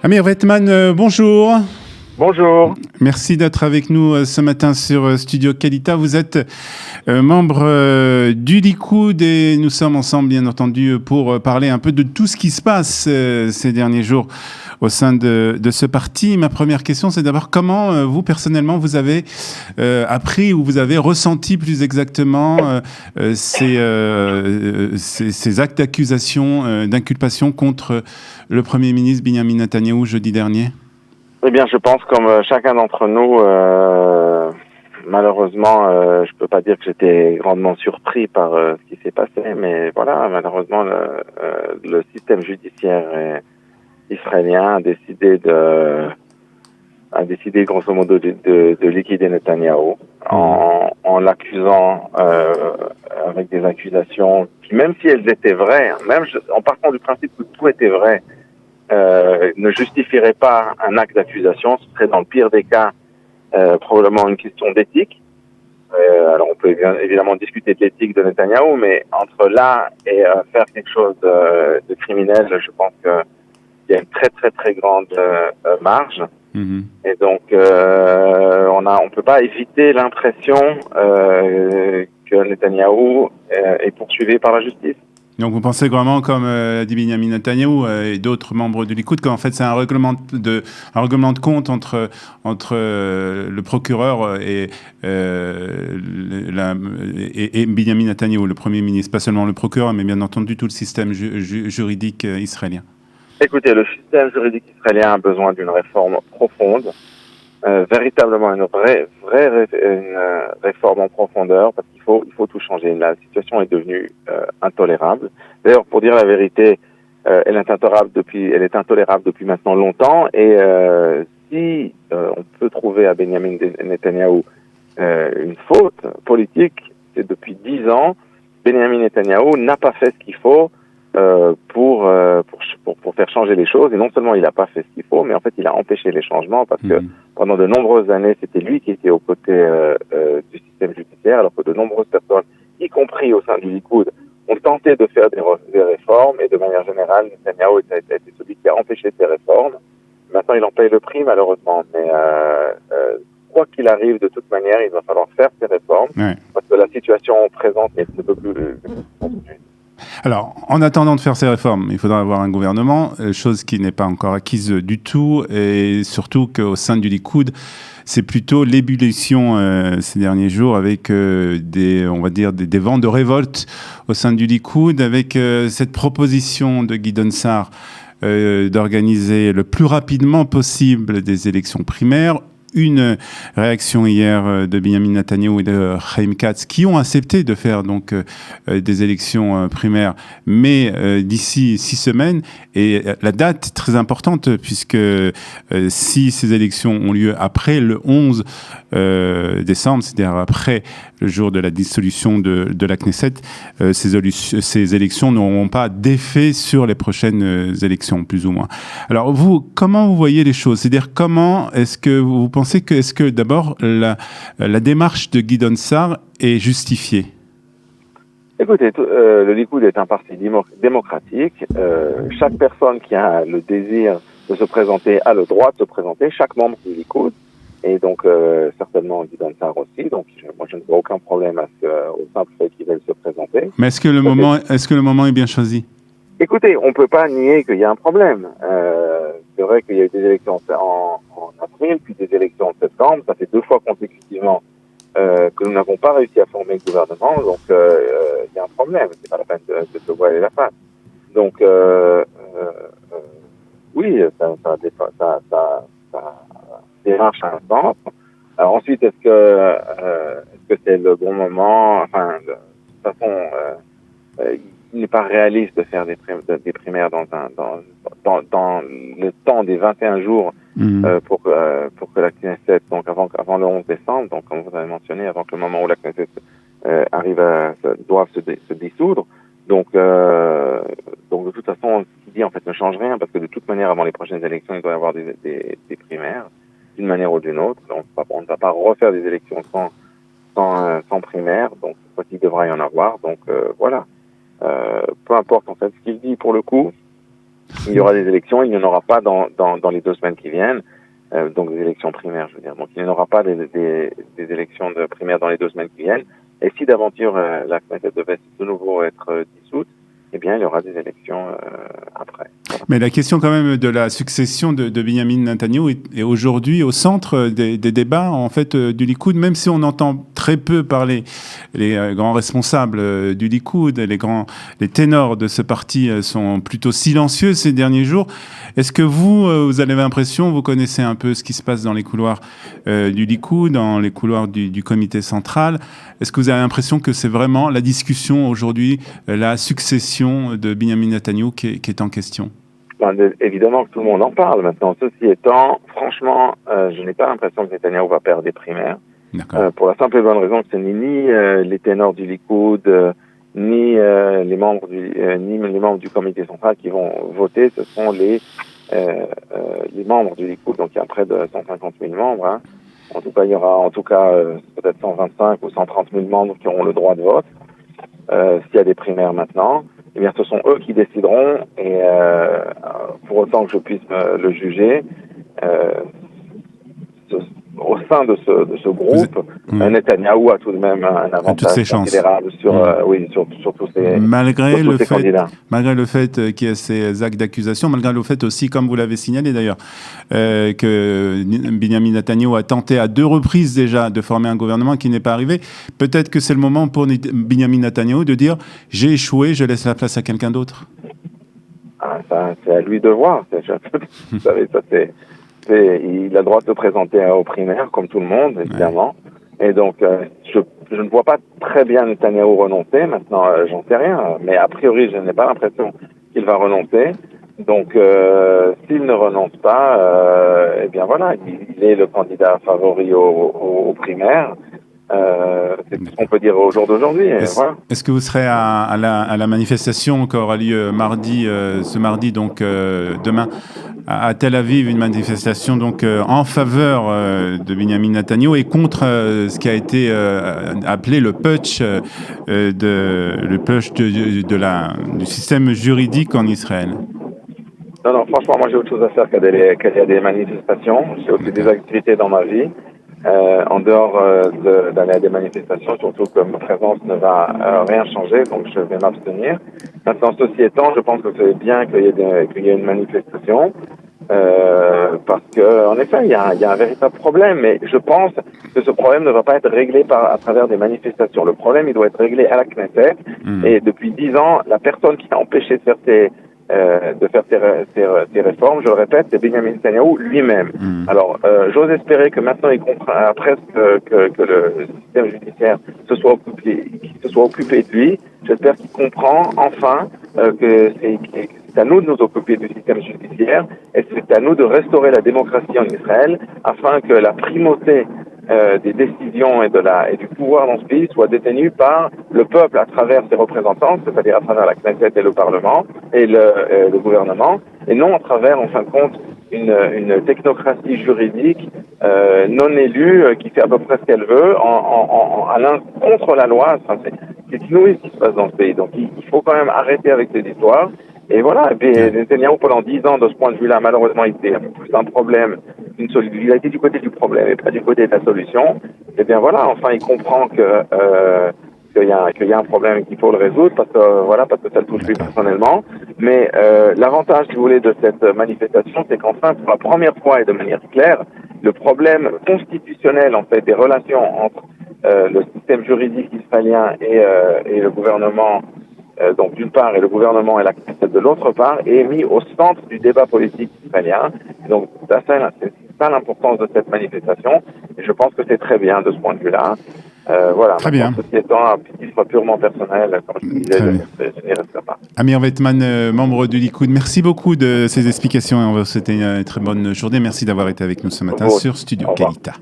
Amir Wettman, bonjour. Bonjour. Merci d'être avec nous ce matin sur Studio Kalita. Vous êtes membre du Likoud et nous sommes ensemble, bien entendu, pour parler un peu de tout ce qui se passe ces derniers jours au sein de ce parti. Ma première question, c'est d'abord comment vous, personnellement, vous avez appris ou vous avez ressenti plus exactement ces actes d'accusation, d'inculpation contre le Premier ministre Benyamin Netanyahou jeudi dernier? Eh bien, je pense comme chacun d'entre nous, malheureusement, je peux pas dire que j'étais grandement surpris par ce qui s'est passé, mais voilà, malheureusement, le système judiciaire israélien a décidé grosso modo de liquider Netanyahou en l'accusant avec des accusations qui, même si elles étaient vraies, en partant du principe que tout était vrai, ne justifierait pas un acte d'accusation. Ce serait dans le pire des cas probablement une question d'éthique. Alors on peut évidemment discuter de l'éthique de Netanyahou, mais entre là et faire quelque chose de criminel, je pense qu'il y a une très très très grande marge. Et donc on peut pas éviter l'impression que Netanyahou est poursuivi par la justice. Donc vous pensez vraiment, comme a dit Benyamin Netanyahou et d'autres membres du Likoud, qu'en fait c'est un règlement de compte entre le procureur et Benyamin Netanyahou, le Premier ministre, pas seulement le procureur, mais bien entendu tout le système juridique israélien. Écoutez, le système juridique israélien a besoin d'une réforme profonde, véritablement une réforme en profondeur, parce qu'il faut tout changer. La situation est devenue intolérable. D'ailleurs, pour dire la vérité, elle est intolérable depuis maintenant longtemps. Et si on peut trouver à Benyamin Netanyahou une faute politique, c'est depuis 10 ans, Benyamin Netanyahou n'a pas fait ce qu'il faut pour faire changer les choses. Et non seulement il n'a pas fait ce qu'il faut, mais en fait il a empêché les changements, parce que pendant de nombreuses années c'était lui qui était aux côtés du système judiciaire, alors que de nombreuses personnes, y compris au sein du Likoud, ont tenté de faire des réformes, et de manière générale Netanyahou a été celui qui a empêché ces réformes. Maintenant il en paye le prix malheureusement, mais quoi qu'il arrive, de toute manière il va falloir faire ces réformes, parce que la situation présente ne peut plus continuer. Alors, en attendant de faire ces réformes, il faudra avoir un gouvernement, chose qui n'est pas encore acquise du tout, et surtout qu'au sein du Likoud, c'est plutôt l'ébullition ces derniers jours avec des vents de révolte au sein du Likoud, avec cette proposition de Gideon Sa'ar d'organiser le plus rapidement possible des élections primaires. Une réaction hier de Benyamin Netanyahou et de Chaim Katz qui ont accepté de faire donc des élections primaires, mais d'ici 6 semaines. Et la date est très importante, puisque si ces élections ont lieu après le 11 décembre, c'est-à-dire après le jour de la dissolution de la Knesset, ces élections n'auront pas d'effet sur les prochaines élections, plus ou moins. Alors vous, comment vous voyez les choses? C'est-à-dire, comment est-ce que vous pensez est-ce que d'abord la démarche de Gideon Sa'ar est justifiée? Écoutez, le Likoud est un parti démocratique. Chaque personne qui a le désir de se présenter a le droit de se présenter, chaque membre du Likoud, et donc certainement Gideon Sa'ar aussi. Donc moi je ne vois aucun problème au simple fait qu'ils veulent se présenter. Mais est-ce que le moment est bien choisi? Écoutez, on peut pas nier qu'il y a un problème. C'est vrai qu'il y a eu des élections en avril, puis des élections en septembre. Ça fait 2 fois consécutivement que nous n'avons pas réussi à former le gouvernement. Donc, il y a un problème. C'est pas la peine de se voiler la face. Donc, oui, ça démarche à un sens. Alors ensuite, est-ce que c'est le bon moment? Enfin, de toute façon, il n'est pas réaliste de faire des primaires dans le temps des 21 jours pour que la Knesset, donc avant le 11 décembre, donc comme vous avez mentionné, avant que le moment où la Knesset doive se dissoudre. Donc de toute façon, ce qu'il dit en fait ne change rien, parce que de toute manière, avant les prochaines élections, il doit y avoir des primaires, d'une manière ou d'une autre. Donc on ne va pas refaire des élections sans primaire, donc cette fois-ci, il devra y en avoir. Donc voilà. Peu importe en fait ce qu'il dit pour le coup, Il y aura des élections, il n'y en aura pas dans les 2 semaines qui viennent, donc des élections primaires, je veux dire. Donc il n'y en aura pas des élections primaires dans les 2 semaines qui viennent. Et si d'aventure la Knesset devait de nouveau être dissoute, eh bien, il y aura des élections après. Voilà. Mais la question quand même de la succession de Benjamin Netanyahu est aujourd'hui au centre des débats en fait du Likoud, même si on entend très peu parler les grands responsables du Likoud, les ténors de ce parti sont plutôt silencieux ces derniers jours. Est-ce que vous avez l'impression, vous connaissez un peu ce qui se passe dans les couloirs du Likoud, dans les couloirs du comité central, est-ce que vous avez l'impression que c'est vraiment la discussion aujourd'hui, la succession de Benjamin Netanyahu qui est en question? Évidemment que tout le monde en parle maintenant. Ceci étant, franchement, je n'ai pas l'impression que Netanyahu va perdre des primaires. Pour la simple et bonne raison que ce n'est ni les ténors du Likoud, ni les membres du comité central qui vont voter. Ce sont les membres du Likoud. Donc il y a près de 150 000 membres. Hein. En tout cas, il y aura peut-être 125 ou 130 000 membres qui auront le droit de vote. S'il y a des primaires maintenant, eh bien, ce sont eux qui décideront. Et pour autant que je puisse le juger, au sein de ce groupe, Netanyahou a tout de même un avantage considérable sur tous ces candidats. Malgré le fait qu'il y ait ces actes d'accusation, malgré le fait aussi, comme vous l'avez signalé d'ailleurs, que Benjamin Netanyahu a tenté à 2 reprises déjà de former un gouvernement qui n'est pas arrivé, peut-être que c'est le moment pour Benjamin Netanyahu de dire « j'ai échoué, je laisse la place à quelqu'un d'autre ». Ça, c'est à lui de voir. Vous savez, ça il a le droit de se présenter aux primaires, comme tout le monde, évidemment. Ouais. Et donc, je ne vois pas très bien Netanyahou renoncer. Maintenant, j'en sais rien. Mais a priori, je n'ai pas l'impression qu'il va renoncer. Donc, s'il ne renonce pas, eh bien voilà, il est le candidat favori aux primaires. C'est ce qu'on peut dire au jour d'aujourd'hui. Voilà. Est-ce que vous serez à la manifestation qui aura lieu ce mardi, donc demain, à Tel Aviv, une manifestation donc en faveur de Benjamin Netanyahu et contre ce qui a été appelé le putsch du système juridique en Israël? Non, franchement, moi j'ai autre chose à faire qu'aller à des manifestations. J'ai aussi des activités dans ma vie. En dehors d'aller à des manifestations, surtout que ma présence ne va rien changer, donc je vais m'abstenir. Maintenant, ceci étant, je pense que c'est bien qu'il y ait une manifestation, parce que, en effet, il y a un véritable problème, mais je pense que ce problème ne va pas être réglé à travers des manifestations. Le problème, il doit être réglé à la Knesset, et depuis 10 ans, la personne qui a empêché de faire ces réformes, je le répète, c'est Benjamin Netanyahu lui-même. Alors, j'ose espérer que maintenant il comprend presque que le système judiciaire se soit occupé de lui. J'espère qu'il comprend enfin que c'est à nous de nous occuper du système judiciaire et c'est à nous de restaurer la démocratie en Israël afin que la primauté des décisions et du pouvoir dans ce pays soit détenu par le peuple à travers ses représentants, c'est-à-dire à travers la Knesset et le Parlement et le gouvernement, et non à travers, en fin de compte, une technocratie juridique non élue qui fait à peu près ce qu'elle veut, contre la loi. Enfin, c'est inouï ce qui se passe dans ce pays. Donc il faut quand même arrêter avec ces histoires. Et voilà, et puis Netanyahu, pendant 10 ans, de ce point de vue-là, malheureusement, il était un peu plus un problème, il a été du côté du problème et pas du côté de la solution. Et bien voilà, enfin, il comprend qu'il y a un problème et qu'il faut le résoudre parce que ça le touche lui personnellement. Mais l'avantage, si vous voulez, de cette manifestation, c'est qu'enfin, pour la première fois et de manière claire, le problème constitutionnel, en fait, des relations entre le système juridique israélien et le gouvernement, donc d'une part, et le gouvernement et la Knesset de l'autre part, est mis au centre du débat politique israélien. Donc, c'est ça l'importance de cette manifestation. Et je pense que c'est très bien de ce point de vue-là. Voilà. Très bien. Ceci étant, un petit soit purement personnel, comme je disais, je n'y resterai pas. Amir Weitman, membre du Likoud, merci beaucoup de ces explications et on va vous souhaiter une très bonne journée. Merci d'avoir été avec nous ce matin sur Studio Kalita.